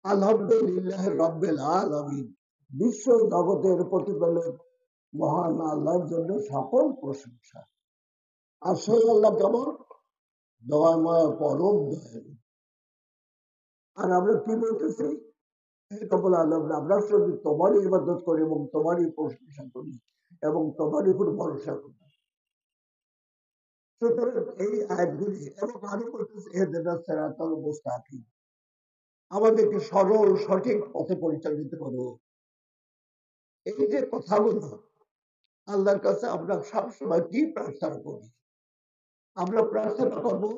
আলহামদুলিল্লাহ রাব্বিল আলামিন। বিশ্ব জগতের প্রতিপালক মহান আল্লাহর জন্য সকল প্রশংসা। আর সেই আল্লাহ কেমন? দয়াময়, পরম দয়ালু। আর আমরা কি বলতেছি? হে রব্বুল আলামিন, আমরা শুধু তোমারই ইবাদত করি এবং তোমারই প্রশংসা করি এবং তোমারই উপর ভরসা করি। সুতরাং এই আয়াতগুলি এবং আরো বলতেছে ইহদিনাস সিরাতাল মুস্তাকিম, আমাদেরকে সরল সঠিক পথে পরিচালিত করো। এই যে কথাগুলো আল্লাহর কাছে আমরা সবসময় কি প্রার্থনা করি? আমরা প্রার্থনা করবো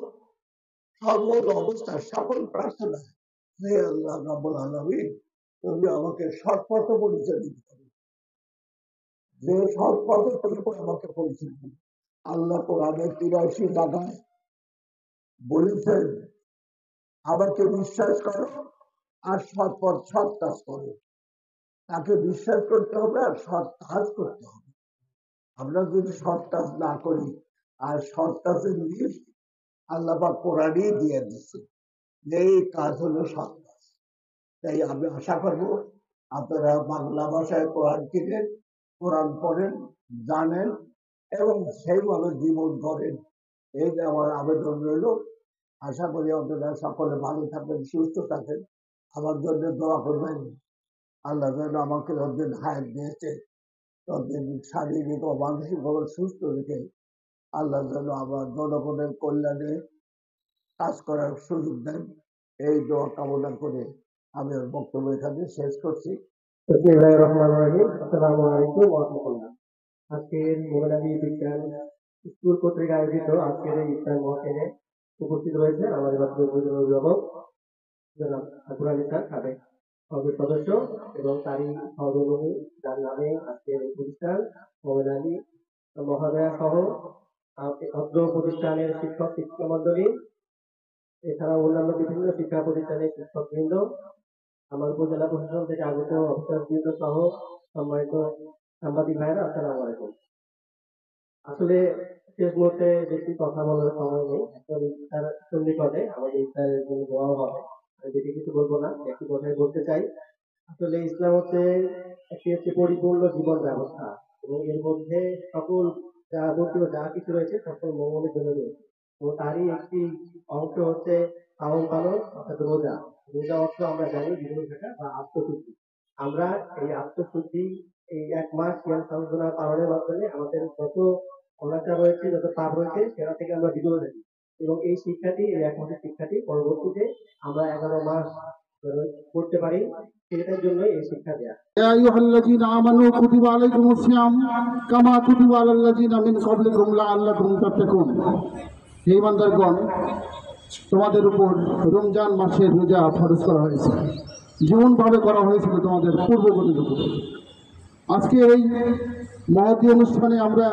সর্বল অবস্থায় সকল প্রার্থনা, হে আল্লাহ রাব্বুল আলামিন, তুমি আমাকে সৎ পথে পরিচালিত করো। যে সৎ পথে তুমি আমাকে পরিচালিত করো। আল্লাহ কোরআনের ৮৩ জায়গায় বলেছেন, আমাকে বিশ্বাস করো আর সৎ পথ সৎ কাজ করো। তাকে বিশ্বাস করতে হবে আর সৎ কাজ করতে হবে। আমরা যদি সৎ কাজ না করি আর সৎ কাজের লিস্ট আল্লাহ পাক কোরআনই দিয়ে দিচ্ছে যে এই কাজ হলো সৎ কাজ। তাই আমি আশা করব আপনারা বাংলা ভাষায় কোরআন কিনেন, কোরআন পড়েন, জানেন এবং সেইভাবে জীবন করেন। এই যে আমার আবেদন রইল। আশা করি আপনারা সকলে ভালো থাকবেন, সুস্থ থাকেন। আমার জন্য দোয়া করবেন। আল্লাহ যেন আমাকে যতদিন হায়াত দিয়েছে ততদিন শারীরিক ও মানসিকভাবে সুস্থ রেখে আল্লাহ যেন আমার জনগণের কল্যাণে কাজ করার সুযোগ দেন। এই দোয়া কামনা করে আমি আমার বক্তব্য এখানে শেষ করছি। আজকের মোবাইলাদি বিজ্ঞান স্কুল কর্তৃক আয়োজিত আজকের এই ইফতার মহফিলে উপস্থিত রয়েছেন আমাদের অভিভাবক জনাব আবুল আলী স্যার, সাবেক সদস্য এবং তারই সহকর্মী, যার নামে আজকের এই প্রতিষ্ঠান মোবাইলাদি মহাদয়া সহ অত্র প্রতিষ্ঠানের শিক্ষক শিক্ষিকা মন্ডলী, এছাড়াও অন্যান্য বিভিন্ন শিক্ষা প্রতিষ্ঠানের শিক্ষকবৃন্দ, আমার উপজেলা প্রশাসন থেকে আগত অফিসারবৃন্দ সহ সম্মানিত সাংবাদিক ভাইয়েরা, আসসালামু আলাইকুম। আসলে শেষ মুহূর্তে বেশি কথা বলার সময় নেই। এখন ইফতার সন্নিকটে আমাদের ইফতারের জন্য দোয়া হবে, আমি বেশি কিছু বলবো না, একটি কথাই বলতে চাই। আসলে ইসলাম হচ্ছে একটি পরিপূর্ণ জীবন ব্যবস্থা এবং এর মধ্যে সকল যাবতীয় যা কিছু রয়েছে সকল মঙ্গলের জন্য রয়েছে। তো তারই একটি অংশ হচ্ছে পালন পালন অর্থাৎ রোজা। রোজা অর্থ আমরা জানি জীবন থাকা বা আত্মশুদ্ধি। আমরা এই আত্মশুদ্ধি এই ১ মাস সিয়াম সাধনা পালনের মাধ্যমে আমাদের যত অনাচার রয়েছে, যত পাপ রয়েছে সেটা থেকে আমরা বিরত থাকি এবং এই শিক্ষাটি, এই ১ মাসের শিক্ষাটি পরবর্তীতে আমরা ১১ মাস করতে পারি, সেটার জন্য এই শিক্ষা দেয়া। يا أيها الذين آمنوا كتب عليكم الصيام كما كتب على الذين من قبلكم لعلكم تتقون। হে ইমানদারগণ, তোমাদের উপর রমজান মাসের রোজা ফরজ করা হয়েছে, যেমনভাবে করা হয়েছিল তোমাদের পূর্ববর্তীদের উপর। আজকে এই মহতী অনুষ্ঠানে আমরা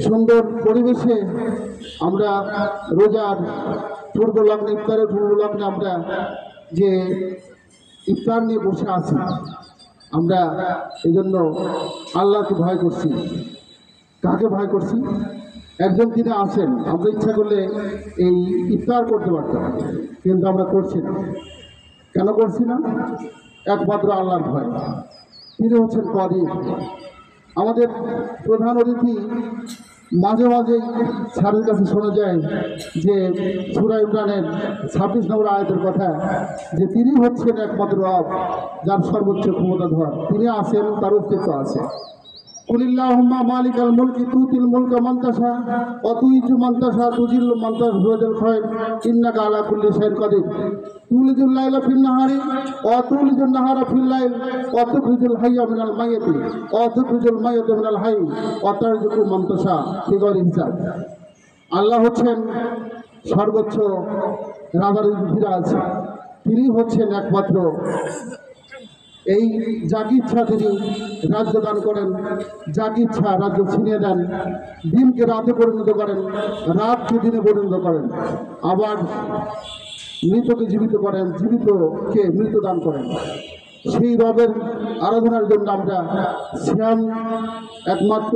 সুন্দর পরিবেশে আমরা রোজার পূর্ব লগ্নে, ইফতারের পূর্ব লগ্নে আমরা যে ইফতার নিয়ে বসে আছি, আমরা এই জন্য আল্লাহকে ভয় করছি। কাকে ভয় করছি? একজন তিনি আসেন, আমরা ইচ্ছা করলে এই ইফতার করতে পারতাম, কিন্তু আমরা করছি না। কেন করছি না? একমাত্র আল্লাহর ভয়। তিনি হচ্ছেন কাদির। আমাদের প্রধান অতিথি মাঝে মাঝে স্যারের কাছে শোনা যায় যে সূরা ইমরানের ২৬ নম্বর আয়াতের কথা, যে তিনি হচ্ছেন একমাত্র রব, যার সর্বোচ্চ ক্ষমতাধর। তিনি আছেন, তার অস্তিত্ব আছে। কুলিল্লাহুম্মা মালিকাল মুলকি তুতিল মুলকা মান তাশা ওয়া তুইজ্জু মান তাশা তুজিল্লু মান তাশা বিয়াদিল খায়র ইন্নাকা আলা কুল্লি শাইইন কাদির তুলিজুল লাইলা ফিন নাহারি ওয়া তুলিজুন নাহারা ফিল লাইল ওয়া তুখরিজুল হাইয়্যা মিনাল মাইয়্যিতি ওয়া তুখরিজুল মাইয়্যিতা মিনাল হাইয়্য ওয়া তারযুকু মান তাশা বিগয়রি হিসাব। আল্লাহ হচ্ছেন সর্বোচ্চ রাজাধিরাজ। তিনি হচ্ছেন একমাত্র এই যাকে ইচ্ছা তিনি রাজ্য দান করেন, যাকে ইচ্ছা রাজ্য ছিনিয়ে দেন, দিনকে রাতে পরিণত করেন, রাতকে দিনে পরিণত করেন, আবার মৃতকে জীবিত করেন, জীবিতকে মৃত দান করেন। সেই রবের আরাধনার জন্য আমরা সিয়াম একমাত্র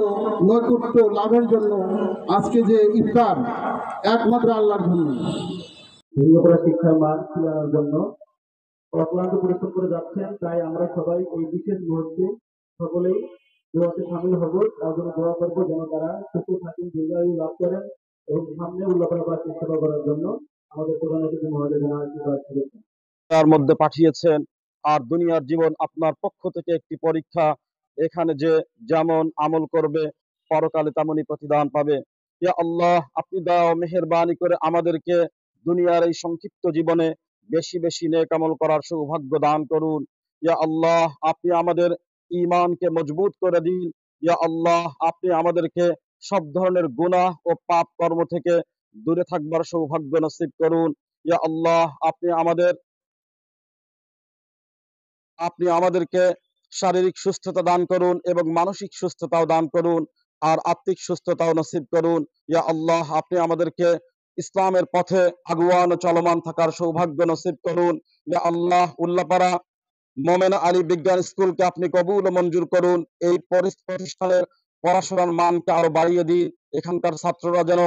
নৈকট্য লাভের জন্য, আজকে যে ইফতার একমাত্র আল্লাহর জন্য, শিক্ষার মান জন্য অক্লান্ত পরিশ্রম করে যাচ্ছেন, তাই আমরা সবাই এই বিশেষ মুহূর্তে সকলেই দোয়াতে সামিল হব, তার জন্য দোয়া করবো যেন তারা সুস্থ থাকেন, দীর্ঘায়ু লাভ করেন এবং সামনে উল্লাপালা সেবা করার জন্য আমাদের প্রধান অতিথি মহোদয় জানার আশীর্বাদ করেছেন। তার মধ্যে পাঠিয়েছেন। আর দুনিয়ার জীবন আপনার পক্ষ থেকে একটি পরীক্ষা। এখানে যে যেমন আমল করবে পরকালে তেমনই প্রতিদান পাবে। ইয়া আল্লাহ, আপনি দয়া ও মেহেরবানি করে আমাদেরকে দুনিয়ার এই সংক্ষিপ্ত জীবনে বেশি বেশি নেক আমল করার সৌভাগ্য দান করুন। ইয়া আল্লাহ, আপনি আমাদের ঈমানকে মজবুত করে দিন। ইয়া আল্লাহ, আপনি আমাদেরকে সব ধরনের গুনাহ ও পাপ কর্ম থেকে দূরে থাকবার সৌভাগ্য নসিব করুন। ইয়া আল্লাহ, আপনি আমাদেরকে শারীরিক সুস্থতা দান করুন এবং মানসিক সুস্থতাও দান করুন, আর আত্মিক সুস্থতাও নসিব করুন। ইয়া আল্লাহ, আপনি আমাদেরকে ইসলামের পথে আগুয়ান ও চলমান থাকার সৌভাগ্য নসিব করুন। ইয়া আল্লাহ, উল্লাপাড়া মোমেনা আলী বিজ্ঞান স্কুলকে আপনি কবুল ও মঞ্জুর করুন। এই প্রতিষ্ঠানের পড়াশোনার মানকে আরো বাড়িয়ে দিন। এখানকার ছাত্ররা যেন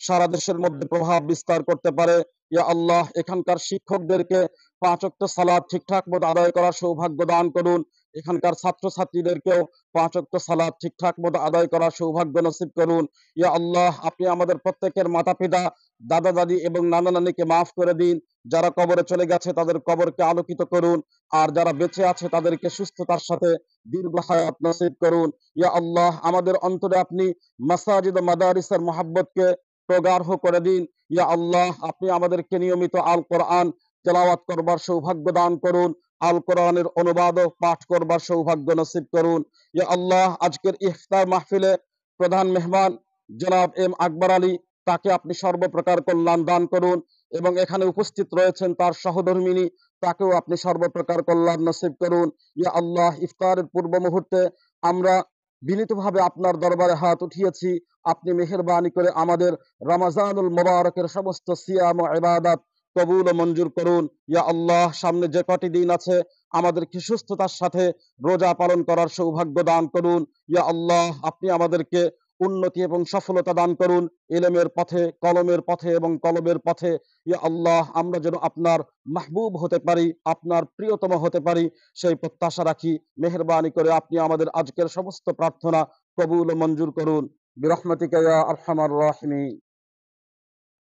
সারা দেশের মধ্যে প্রভাব বিস্তার করতে পারে। ইয়া আল্লাহ, এখানকার শিক্ষকদেরকে 5 ওয়াক্ত সালাত ঠিকঠাক মতো আদায় করার সৌভাগ্য দান করুন। এখানকার ছাত্রছাত্রীদেরকেও 5 ওয়াক্ত সালাত ঠিকঠাক মতো আদায় করার সৌভাগ্য নসিব করুন। ইয়া আল্লাহ, আপনি আমাদের প্রত্যেকের মাতা পিতা, দাদা দাদি এবং নানা নানিকে মাফ করে দিন। যারা কবরে চলে গেছে তাদের কবরকে আলোকিত করুন, আর যারা বেঁচে আছে তাদেরকে সুস্থতার সাথে দীর্ঘ হায়াত নসিব করুন। ইয়া আল্লাহ, আমাদের অন্তরে আপনি মাসাজিদ ও মাদারিসের মহাব্বতকে প্রগাঢ় করে দিন। ইয়া আল্লাহ, আপনি আমাদেরকে নিয়মিত আল কোরআন তেলাওয়াত করবার সৌভাগ্য দান করুন। আল কোরআনের অনুবাদ ও পাঠ করবার সৌভাগ্য নসিব করুন। ইয়া আল্লাহ, আজকের ইফতার মাহফিলে প্রধান মেহমান জনাব এম আকবর আলী, তাকে আপনি সর্বপ্রকার কল্যাণ দান করুন, এবং এখানে উপস্থিত রয়েছেন তার সহধর্মিনী, তাকেও আপনি সর্বপ্রকার কল্যাণ নসিব করুন। ইয়া আল্লাহ, ইফতারের পূর্ব মুহূর্তে আমরা বিনীতভাবে আপনার দরবারে হাত উঠিয়েছি। আপনি মেহেরবানি করে আমাদের রমজানুল মুবারকের সমস্ত সিয়াম ও ইবাদত কবুল ও মঞ্জুর করুন। ইয়া আল্লাহ, সামনে যে কটি দিন আছে আমাদেরকে সুস্থতার সাথে রোজা পালন করার সৌভাগ্য দান করুন। ইয়া আল্লাহ, আপনি আমাদেরকে উন্নতি এবং সফলতা দান করুন ইলমের পথে, কলমের পথে এবং কলবের পথে। ইয়া আল্লাহ, আমরা যেন আপনার মাহবুব হতে পারি, আপনার প্রিয়তম হতে পারি, সেই প্রত্যাশা রাখি। মেহেরবানি করে আপনি আমাদের আজকের সমস্ত প্রার্থনা কবুল ও মঞ্জুর করুন। বিরহমাতিকা ইয়া আরহামার রাহিমিন।